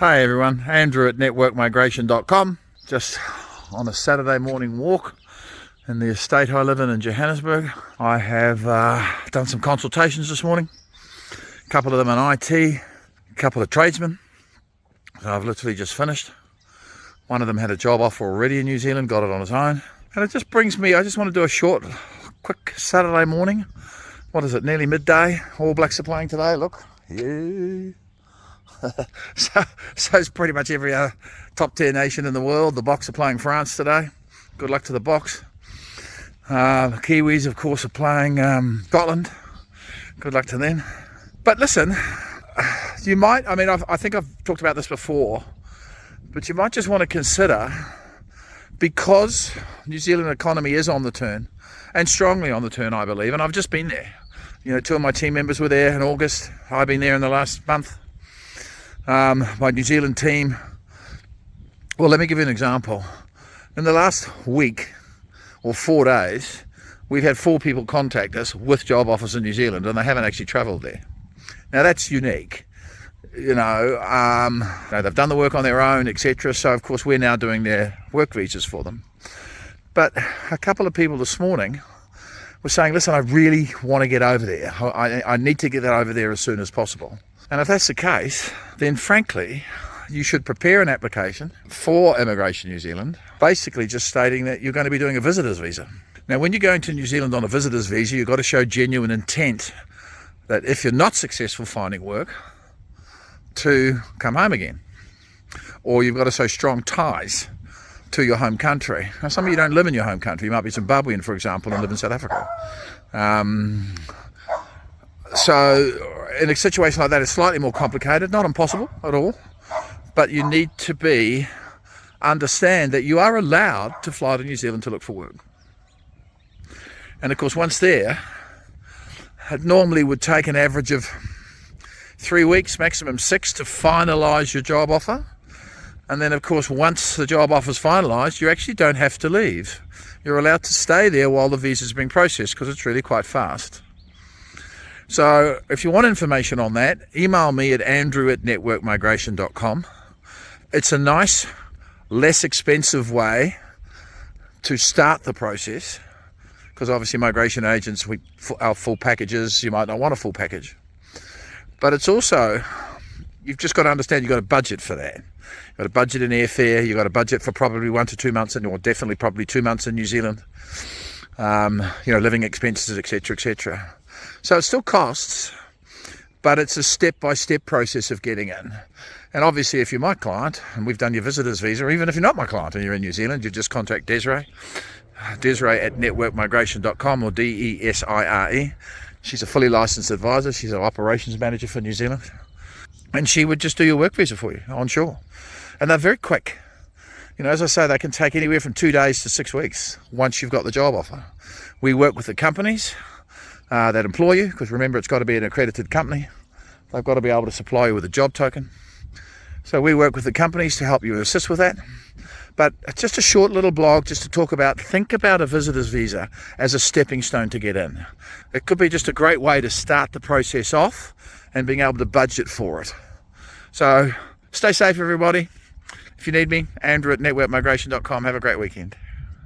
Hi everyone, Andrew at networkmigration.com. Just on a Saturday morning walk in the estate I live in Johannesburg. I have done some consultations this morning. A couple of them in IT, a couple of tradesmen. So I've literally just finished. One of them had a job offer already in New Zealand, got it on his own. And it just brings me, I just want to do a short, quick Saturday morning. What is it, nearly midday? All Blacks are playing today, look. Yeah. so it's pretty much every top tier nation in the world. The Boks are playing France today. Good luck to the Boks. The Kiwis, of course, are playing Scotland. Good luck to them. But listen, you might, I think I've talked about this before, but you might just want to consider, because New Zealand economy is on the turn, and strongly on the turn, I believe, and I've just been there. You know, 2 of my team members were there in August. I've been there in the last month. My New Zealand team, well, let me give you an example. In the last week or 4 days, we've had 4 people contact us with job offers in New Zealand, and they haven't actually travelled there. Now that's unique. They've done the work on their own, etc. So of course we're now doing their work visas for them. But a couple of people this morning were saying, listen, I really want to get over there. I need to get over there as soon as possible. And if that's the case, then frankly, you should prepare an application for Immigration New Zealand, basically just stating that you're going to be doing a visitor's visa. Now, when you're going to New Zealand on a visitor's visa, you've got to show genuine intent that if you're not successful finding work, to come home again. Or you've got to show strong ties to your home country. Now, some of you don't live in your home country. You might be Zimbabwean, for example, and live in South Africa. So in a situation like that, it's slightly more complicated, not impossible at all, but you need to understand that you are allowed to fly to New Zealand to look for work. And of course, once there, it normally would take an average of 3 weeks, maximum 6, to finalise your job offer. And then of course, once the job offer is finalised, you actually don't have to leave. You're allowed to stay there while the visa is being processed, because it's really quite fast. So if you want information on that, email me at andrew@networkmigration.com. It's a nice, less expensive way to start the process, because obviously migration agents, our full packages, you might not want a full package. But it's also, you've just got to understand, you've got to budget for that. You've got to budget in airfare, you've got to budget for probably 1 to 2 months, or definitely probably 2 months in New Zealand. Living expenses, etc., etc. So it still costs, but it's a step-by-step process of getting in. And obviously, if you're my client, and we've done your visitor's visa, or even if you're not my client and you're in New Zealand, you just contact Desiree at networkmigration.com, or DESIRE. She's a fully licensed advisor. She's our operations manager for New Zealand. And she would just do your work visa for you on shore. And they're very quick. As I say, they can take anywhere from 2 days to 6 weeks once you've got the job offer. We work with the companies that employ you, because remember, it's got to be an accredited company. They've got to be able to supply you with a job token. So we work with the companies to help you assist with that. But it's just a short little blog just to talk about, think about a visitor's visa as a stepping stone to get in. It could be just a great way to start the process off and being able to budget for it. So stay safe, everybody. If you need me, Andrew at networkmigration.com. Have a great weekend.